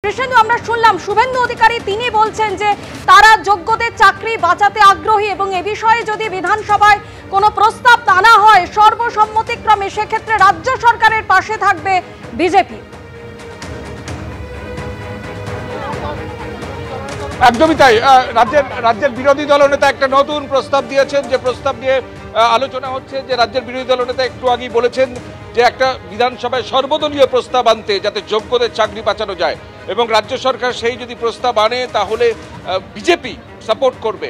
কৃষ্ণেন্দু, আমরা শুনলাম শুভেন্দু অধিকারী তিনি বলছেন যে তারা যোগ্যদের চাকরি বাঁচাতে আগ্রহী এবং এ বিষয়ে যদি বিধানসভায় কোনো প্রস্তাব আনা হয় সর্বসম্মতিক্রমে সেক্ষেত্রে রাজ্য সরকারের পাশে থাকবে বিজেপি। একদমই তাই। রাজ্যের বিরোধী দলনেতা একটা নতুন প্রস্তাব দিয়েছেন, যে প্রস্তাব নিয়ে আলোচনা হচ্ছে, যে রাজ্যের বিরোধী দলনেতা একটু আগেই বলেছেন যে একটা বিধানসভায় সর্বদলীয় প্রস্তাব আনতে, যাতে যোগ্যদের চাকরি বাঁচানো যায়, এবং রাজ্য সরকার সেই যদি প্রস্তাব আনে তাহলে বিজেপি সাপোর্ট করবে।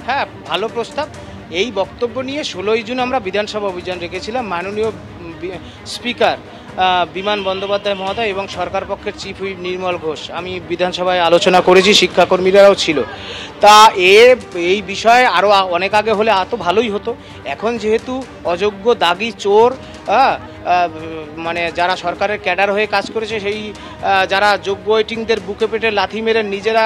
হ্যাঁ, ভালো প্রস্তাব। এই বক্তব্য নিয়ে 16ই জুন আমরা বিধানসভা অভিযান রেখেছিলাম। মাননীয় স্পিকার বিমান বন্দ্যোপাধ্যায় মহোদয় এবং সরকার পক্ষের চিফ হুইপ নির্মল ঘোষ, আমি বিধানসভায় আলোচনা করেছি, শিক্ষাকর্মীরাও ছিল। তা এই বিষয়ে আরও অনেক আগে হলে এত ভালোই হতো। এখন যেহেতু অযোগ্য দাগি চোর মানে যারা সরকারের ক্যাডার হয়ে কাজ করেছে, সেই যারা যোগ্য ওয়েটিংদের বুকে পেটে লাথি মেরে নিজেরা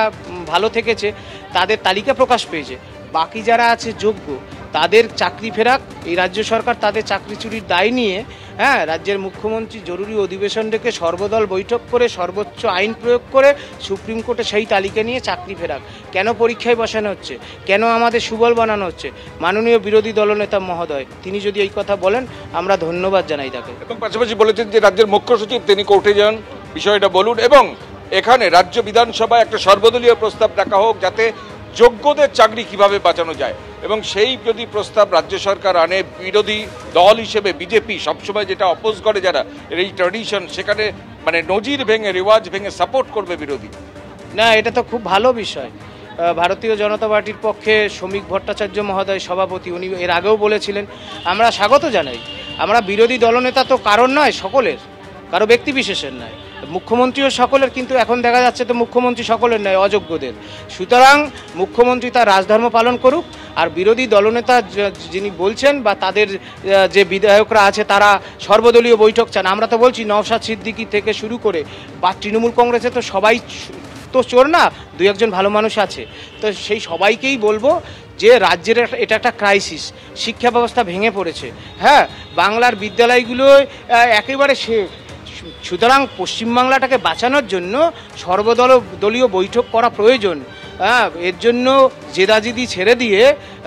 ভালো থেকেছে, তাদের তালিকা প্রকাশ পেয়েছে। বাকি যারা আছে যোগ্য, তাদের চাকরি ফেরাক। এই রাজ্য সরকার তাদের চাকরি চুরির দায় নিয়ে রাজ্যের মুখ্যমন্ত্রী জরুরি অধিবেশন ডেকে সর্বদল বৈঠক করে সর্বোচ্চ আইন প্রয়োগ করে সুপ্রিম কোর্টে সেই তালিকা নিয়ে চাকরি ফেরাক। কেন পরীক্ষায় বসানো হচ্ছে, কেন আমাদের সুবল বানানো হচ্ছে? মাননীয় বিরোধী দলনেতা মহোদয় তিনি যদি এই কথা বলেন, আমরা ধন্যবাদ জানাই তাকে। এবং পাশাপাশি বলেছেন যে রাজ্যের মুখ্য সচিব তিনি কোর্টে যান, বিষয়টা বলুন, এবং এখানে রাজ্য বিধানসভায় একটা সর্বদলীয় প্রস্তাব রাখা হোক যাতে যোগ্যদের চাকরি কিভাবে বাঁচানো যায়, এবং সেই যদি প্রস্তাব রাজ্য সরকার আনে, বিরোধী দল হিসেবে বিজেপি সবসময় যেটা অপোজ করে, যারা এই ট্র্যাডিশন, সেখানে মানে নজির ভেঙে, রেওয়াজ ভেঙে সাপোর্ট করবে বিরোধী। না, এটা তো খুব ভালো বিষয়। ভারতীয় জনতা পার্টির পক্ষে শ্রমিক ভট্টাচার্য মহোদয় সভাপতি, উনি এর আগেও বলেছিলেন, আমরা স্বাগত জানাই। আমরা বিরোধী দলনেতা তো কারণ নয়, সকলের, কারো ব্যক্তি বিশেষের নয়। মুখ্যমন্ত্রীও সকলের, কিন্তু এখন দেখা যাচ্ছে তো মুখ্যমন্ত্রী সকলের নয়, অযোগ্যদের। সুতরাং মুখ্যমন্ত্রী তার রাজধর্ম পালন করুক, আর বিরোধী দলনেতা যিনি বলছেন বা তাদের যে বিধায়করা আছে তারা সর্বদলীয় বৈঠক চান। আমরা তো বলছি নওশাদ সিদ্দিকী থেকে শুরু করে বা তৃণমূল কংগ্রেসে তো সবাই তো চোর না, দু একজন ভালো মানুষ আছে। তো সেই সবাইকেই বলবো যে রাজ্যের এটা একটা ক্রাইসিস, শিক্ষা ব্যবস্থা ভেঙে পড়েছে। হ্যাঁ, বাংলার বিদ্যালয়গুলো একেবারে শেষ। সুতরাং পশ্চিমবাংলাটাকে বাঁচানোর জন্য সর্বদলীয় বৈঠক করা প্রয়োজন। এর জন্য জেদাজিদি ছেড়ে দিয়ে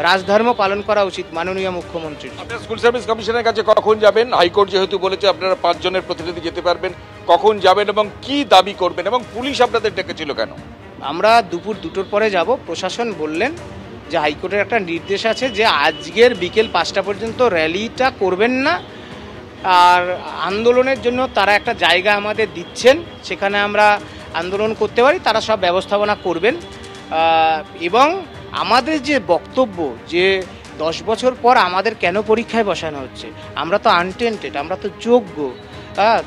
রাজধর্ম পালন করা উচিত মাননীয় মুখ্যমন্ত্রীর। আপনারা স্কুল সার্ভিস কমিশনের কাছে কখন যাবেন? হাইকোর্ট যেহেতু বলেছে আপনারা 5 জনের প্রতিনিধি যেতে পারবেন, কখন যাবেন এবং কি দাবি করবেন, এবং পুলিশ আপনাদের ডেকেছিল কেন? আমরা দুপুর 2টোর পরে যাব। প্রশাসন বললেন যে হাইকোর্টের একটা নির্দেশ আছে যে আজকের বিকেল 5টা পর্যন্ত র্যালিটা করবেন না, আর আন্দোলনের জন্য তারা একটা জায়গা আমাদের দিচ্ছেন, সেখানে আমরা আন্দোলন করতে পারি, তারা সব ব্যবস্থাপনা করবেন। এবং আমাদের যে বক্তব্য যে 10 বছর পর আমাদের কেন পরীক্ষায় বসানো হচ্ছে, আমরা তো আনটেন্টেড, আমরা তো যোগ্য,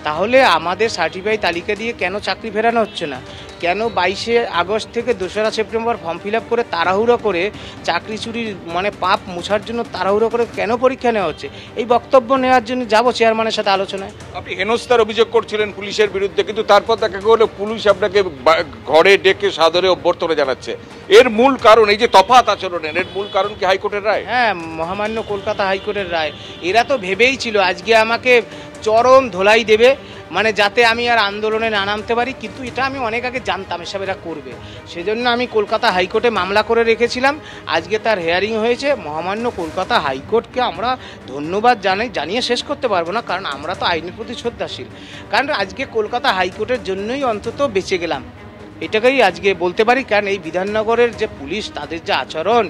তাহলে আমাদের সার্টিফাই তালিকা দিয়ে কেন চাকরি ফেরানো হচ্ছে না? কেন 22শে আগস্ট থেকে 2রা সেপ্টেম্বর ফর্ম ফিল আপ করে তাড়াহুড়ো করে চাকরি চুরির মানে পাপ মোছার জন্য তাড়াহুড়ো করে কেন পরীক্ষা নেওয়া হচ্ছে? এই বক্তব্য নেওয়ার জন্য যাব চেয়ারম্যানের সাথে আলোচনায়। আপনি হেনস্থার অভিযোগ করছিলেন পুলিশের বিরুদ্ধে, কিন্তু তারপর দেখা গেল পুলিশ আপনাকে ঘরে ডেকে সাদরে অভ্যর্থনা জানাচ্ছে। এর মূল কারণ এই যে তফাৎ আচরণের, এর মূল কারণ কি হাইকোর্টের রায়? হ্যাঁ, মহামান্য কলকাতা হাইকোর্টের রায়। এরা তো ভেবেই ছিল আজকে আমাকে চরম ধোলাই দেবে, মানে যাতে আমি আর আন্দোলনে না নামতে পারি, কিন্তু এটা আমি অনেক আগে জানতাম এসব এরা করবে। সেজন্য আমি কলকাতা হাইকোর্টে মামলা করে রেখেছিলাম। আজকে তার হিয়ারিং হয়েছে। মহামান্য কলকাতা হাইকোর্টকে আমরা ধন্যবাদ জানিয়ে শেষ করতে পারবো না, কারণ আমরা তো আইনের প্রতি শ্রদ্ধাশীল। কারণ আজকে কলকাতা হাইকোর্টের জন্যই অন্তত বেঁচে গেলাম, এটাকেই আজকে বলতে পারি। কারণ এই বিধাননগরের যে পুলিশ, তাদের যে আচরণ,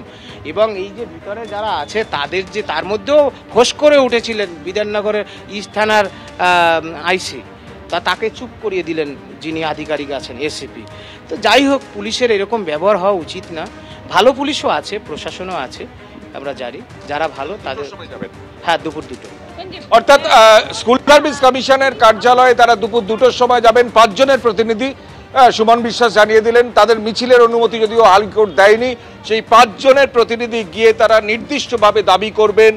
এবং এই যে ভিতরে যারা আছে তাদের যে, তার মধ্যেও ফোঁস করে উঠেছিলেন বিধাননগরের ইস্ট থানার আইসি, তাকে চুপ করিয়ে দিলেন যিনি আধিকারিক আছেন, এসিপি। তো যাই হোক, পুলিশের এরকম ব্যবহার হওয়া উচিত না। ভালো পুলিশও আছে, প্রশাসনও আছে, আমরা জানি যারা ভালো তাদের। হ্যাঁ, দুপুর 2টো। অর্থাৎ স্কুল সার্ভিস কমিশনের কার্যালয়ে তারা দুপুর 2টোর সময় যাবেন। 5 জনের প্রতিনিধি সুমন বিশ্বাস জানিয়ে দিলেন তাদের মিছিলের অনুমতি যদিও হাইকোর্ট দেয়নি, সেই 5 জনের প্রতিনিধি গিয়ে তারা নির্দিষ্টভাবে দাবি করবেন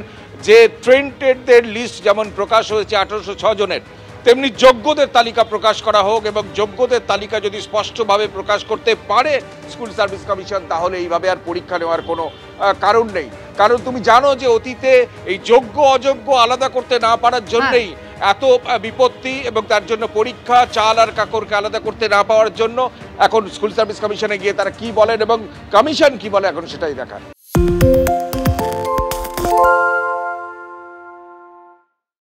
যে ট্রেন্টেডদের লিস্ট যেমন প্রকাশ হয়েছে 1806 জনের, তেমনি যোগ্যদের তালিকা প্রকাশ করা হোক, এবং যোগ্যদের তালিকা যদি স্পষ্টভাবে প্রকাশ করতে পারে স্কুল সার্ভিস কমিশন, তাহলে এইভাবে আর পরীক্ষা নেওয়ার কোনো কারণ নেই। কারণ তুমি জানো যে অতীতে এই যোগ্য অযোগ্য আলাদা করতে না পারার জন্যই এত বিপত্তি এবং তার জন্য পরীক্ষা, চাল আর কাকরকে আলাদা করতে না পাওয়ার জন্য এখন স্কুল সার্ভিস কমিশনে গিয়ে তারা কি বলেন এবং কমিশন কি বলে এখন সেটাই দেখার।